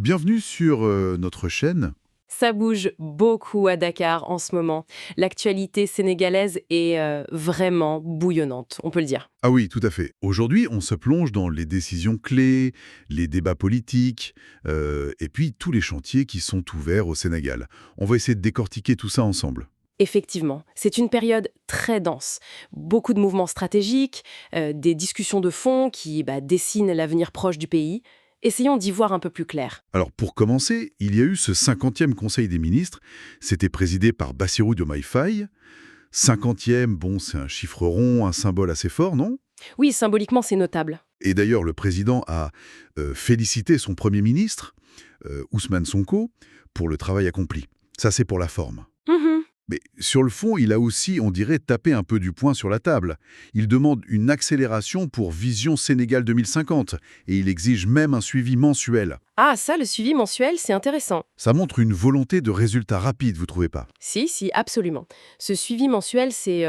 Bienvenue sur notre chaîne. Ça bouge beaucoup à Dakar en ce moment. L'actualité sénégalaise est vraiment bouillonnante, on peut le dire. Ah oui, tout à fait. Aujourd'hui, on se plonge dans les décisions clés, les débats politiques, et puis tous les chantiers qui sont ouverts au Sénégal. On va essayer de décortiquer tout ça ensemble. Effectivement, c'est une période très dense. Beaucoup de mouvements stratégiques, des discussions de fond qui dessinent l'avenir proche du pays. Essayons d'y voir un peu plus clair. Alors pour commencer, il y a eu ce 50e Conseil des ministres. C'était présidé par Bassirou Diomaye Faye. 50e, bon, c'est un chiffre rond, un symbole assez fort, non? Oui, symboliquement, c'est notable. Et d'ailleurs, le président a félicité son Premier ministre, Ousmane Sonko, pour le travail accompli. Ça, c'est pour la forme. Mhm. Mais sur le fond, il a aussi, on dirait, tapé un peu du poing sur la table. Il demande une accélération pour Vision Sénégal 2050 et il exige même un suivi mensuel. Ah, ça, le suivi mensuel, c'est intéressant. Ça montre une volonté de résultats rapides, vous trouvez pas? Si, absolument. Ce suivi mensuel, c'est,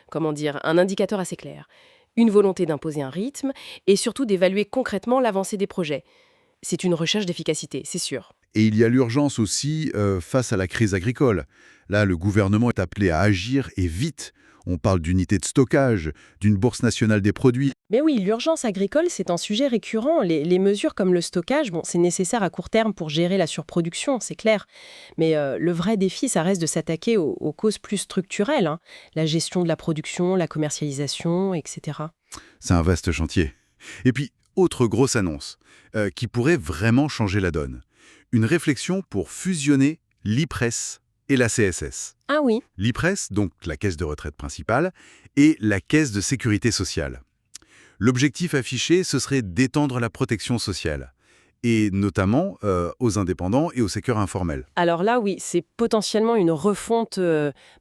comment dire, un indicateur assez clair. Une volonté d'imposer un rythme et surtout d'évaluer concrètement l'avancée des projets. C'est une recherche d'efficacité, c'est sûr. Et il y a l'urgence aussi face à la crise agricole. Là, le gouvernement est appelé à agir et vite. On parle d'unités de stockage, d'une bourse nationale des produits. Mais oui, l'urgence agricole, c'est un sujet récurrent. Les mesures comme le stockage, bon, c'est nécessaire à court terme pour gérer la surproduction, c'est clair. Mais le vrai défi, ça reste de s'attaquer aux causes plus structurelles, hein. La gestion de la production, la commercialisation, etc. C'est un vaste chantier. Et puis, autre grosse annonce, qui pourrait vraiment changer la donne. Une réflexion pour fusionner l'IPRES et la CSS. Ah oui. L'IPRES, donc la caisse de retraite principale, et la caisse de sécurité sociale. L'objectif affiché, ce serait d'étendre la protection sociale, et notamment aux indépendants et au secteur informel. Alors là, oui, c'est potentiellement une refonte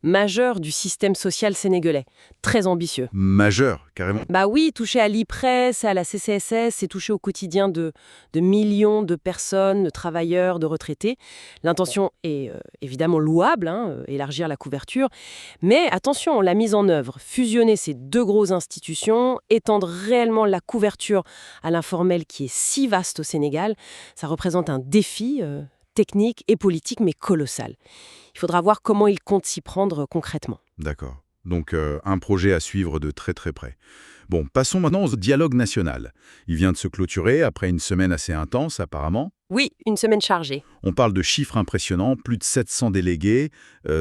majeure du système social sénégalais. Très ambitieux. Majeur, carrément. Bah oui, toucher à l'IPRES, à la CCSS, c'est toucher au quotidien de millions de personnes, de travailleurs, de retraités. L'intention est évidemment louable, hein, élargir la couverture. Mais attention, la mise en œuvre, fusionner ces deux grosses institutions, étendre réellement la couverture à l'informel qui est si vaste au Sénégal, ça représente un défi technique et politique, mais colossal. Il faudra voir comment ils comptent s'y prendre concrètement. D'accord. Donc un projet à suivre de très très près. Bon, passons maintenant au dialogue national. Il vient de se clôturer après une semaine assez intense apparemment. Oui, une semaine chargée. On parle de chiffres impressionnants, plus de 700 délégués,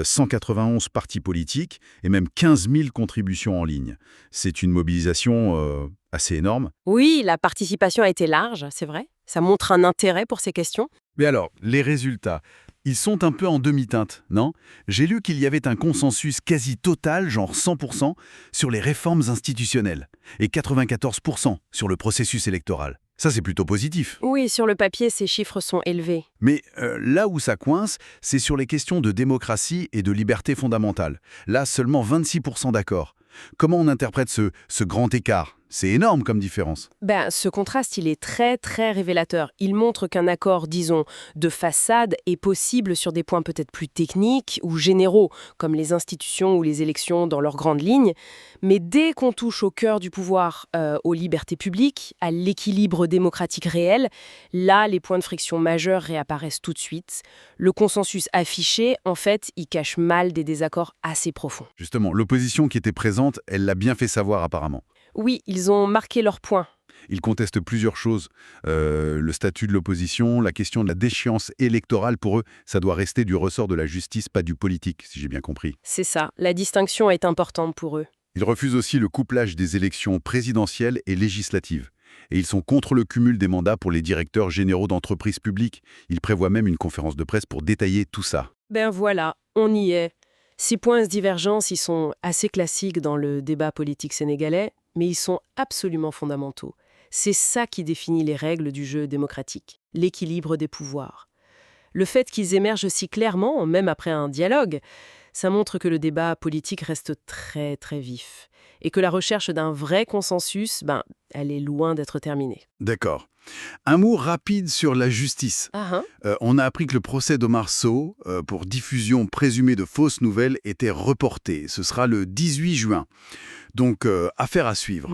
191 partis politiques et même 15 000 contributions en ligne. C'est une mobilisation assez énorme. Oui, la participation a été large, c'est vrai. Ça montre un intérêt pour ces questions. Mais alors, les résultats, ils sont un peu en demi-teinte, non? J'ai lu qu'il y avait un consensus quasi total, genre 100%, sur les réformes institutionnelles et 94% sur le processus électoral. Ça, c'est plutôt positif. Oui, sur le papier, ces chiffres sont élevés. Mais là où ça coince, c'est sur les questions de démocratie et de liberté fondamentale. Là, seulement 26% d'accord. Comment on interprète ce grand écart? C'est énorme comme différence. Ce contraste, il est très, très révélateur. Il montre qu'un accord, disons, de façade est possible sur des points peut-être plus techniques ou généraux, comme les institutions ou les élections dans leurs grandes lignes. Mais dès qu'on touche au cœur du pouvoir, aux libertés publiques, à l'équilibre démocratique réel, là, les points de friction majeurs réapparaissent tout de suite. Le consensus affiché, en fait, il cache mal des désaccords assez profonds. Justement, l'opposition qui était présente, elle l'a bien fait savoir apparemment. Oui, ils ont marqué leur point. Ils contestent plusieurs choses. Le statut de l'opposition, la question de la déchéance électorale, pour eux, ça doit rester du ressort de la justice, pas du politique, si j'ai bien compris. C'est ça, la distinction est importante pour eux. Ils refusent aussi le couplage des élections présidentielles et législatives. Et ils sont contre le cumul des mandats pour les directeurs généraux d'entreprises publiques. Ils prévoient même une conférence de presse pour détailler tout ça. Ben voilà, on y est. Ces points de divergence, ils sont assez classiques dans le débat politique sénégalais, mais ils sont absolument fondamentaux. C'est ça qui définit les règles du jeu démocratique, l'équilibre des pouvoirs. Le fait qu'ils émergent si clairement, même après un dialogue, ça montre que le débat politique reste très très vif et que la recherche d'un vrai consensus, elle est loin d'être terminée. D'accord. Un mot rapide sur la justice. Ah, On a appris que le procès d'Omar Sow, pour diffusion présumée de fausses nouvelles, était reporté. Ce sera le 18 juin. Donc, affaire à suivre.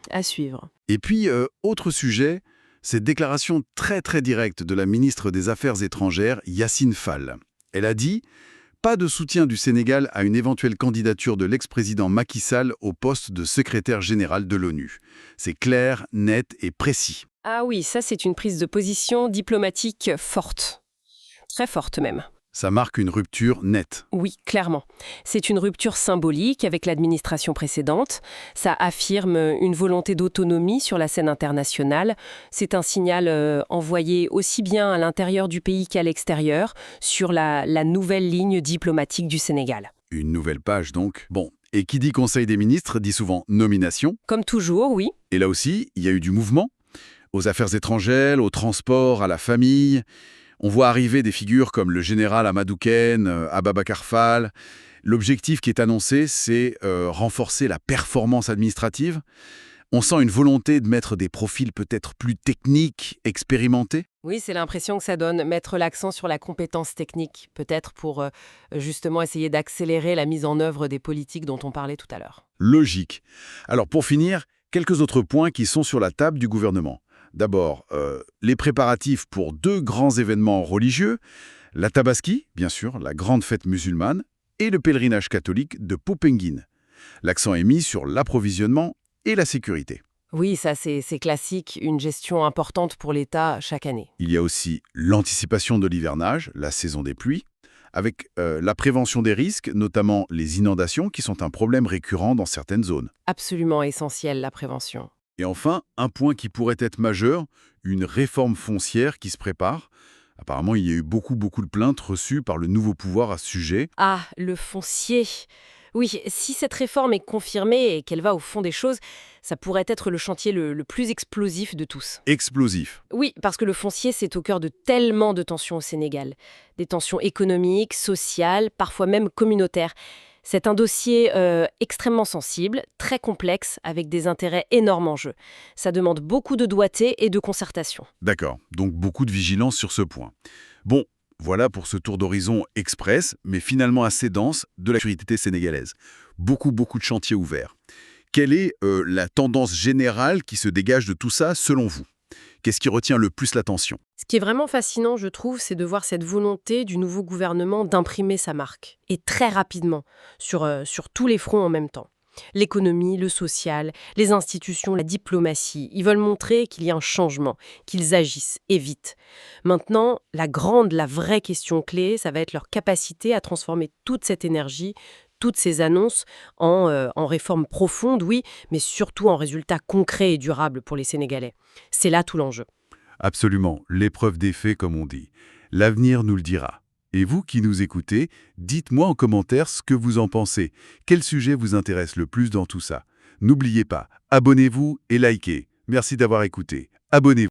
à suivre. Et puis, autre sujet, Cette déclaration très directe de la ministre des Affaires étrangères, Yacine Fall. Elle a dit « Pas de soutien du Sénégal à une éventuelle candidature de l'ex-président Macky Sall au poste de secrétaire général de l'ONU. C'est clair, net et précis. » Ah oui, ça c'est une prise de position diplomatique forte. Très forte même. Ça marque une rupture nette. Oui, clairement. C'est une rupture symbolique avec l'administration précédente. Ça affirme une volonté d'autonomie sur la scène internationale. C'est un signal envoyé aussi bien à l'intérieur du pays qu'à l'extérieur sur la nouvelle ligne diplomatique du Sénégal. Une nouvelle page donc. Bon, et qui dit Conseil des ministres dit souvent nomination. Comme toujours, oui. Et là aussi, il y a eu du mouvement. Aux affaires étrangères, au transport, à la famille. On voit arriver des figures comme le général Amadou Ken, Ababacar Fall. L'objectif qui est annoncé, c'est renforcer la performance administrative. On sent une volonté de mettre des profils peut-être plus techniques, expérimentés. Oui, c'est l'impression que ça donne, mettre l'accent sur la compétence technique, peut-être pour justement essayer d'accélérer la mise en œuvre des politiques dont on parlait tout à l'heure. Logique. Alors pour finir, quelques autres points qui sont sur la table du gouvernement. D'abord, les préparatifs pour 2 grands événements religieux, la Tabaski, bien sûr, la grande fête musulmane, et le pèlerinage catholique de Popenguine. L'accent est mis sur l'approvisionnement et la sécurité. Oui, ça c'est classique, une gestion importante pour l'État chaque année. Il y a aussi l'anticipation de l'hivernage, la saison des pluies, avec la prévention des risques, notamment les inondations, qui sont un problème récurrent dans certaines zones. Absolument essentiel, la prévention. Et enfin, un point qui pourrait être majeur, une réforme foncière qui se prépare. Apparemment, il y a eu beaucoup de plaintes reçues par le nouveau pouvoir à ce sujet. Ah, le foncier. Oui, si cette réforme est confirmée et qu'elle va au fond des choses, ça pourrait être le chantier le plus explosif de tous. Explosif. Oui, parce que le foncier, c'est au cœur de tellement de tensions au Sénégal. Des tensions économiques, sociales, parfois même communautaires. C'est un dossier extrêmement sensible, très complexe, avec des intérêts énormes en jeu. Ça demande beaucoup de doigté et de concertation. D'accord, donc beaucoup de vigilance sur ce point. Bon, voilà pour ce tour d'horizon express, mais finalement assez dense, de l'actualité sénégalaise. Beaucoup de chantiers ouverts. Quelle est la tendance générale qui se dégage de tout ça, selon vous? Qu'est-ce qui retient le plus l'attention? Ce qui est vraiment fascinant, je trouve, c'est de voir cette volonté du nouveau gouvernement d'imprimer sa marque. Et très rapidement, sur tous les fronts en même temps. L'économie, le social, les institutions, la diplomatie. Ils veulent montrer qu'il y a un changement, qu'ils agissent, et vite. Maintenant, la vraie question clé, ça va être leur capacité à transformer toute cette énergie, toutes ces annonces en réformes profondes, oui, mais surtout en résultats concrets et durables pour les Sénégalais. C'est là tout l'enjeu. Absolument, l'épreuve des faits, comme on dit. L'avenir nous le dira. Et vous qui nous écoutez, dites-moi en commentaire ce que vous en pensez. Quel sujet vous intéresse le plus dans tout ça? N'oubliez pas, abonnez-vous et likez. Merci d'avoir écouté. Abonnez-vous.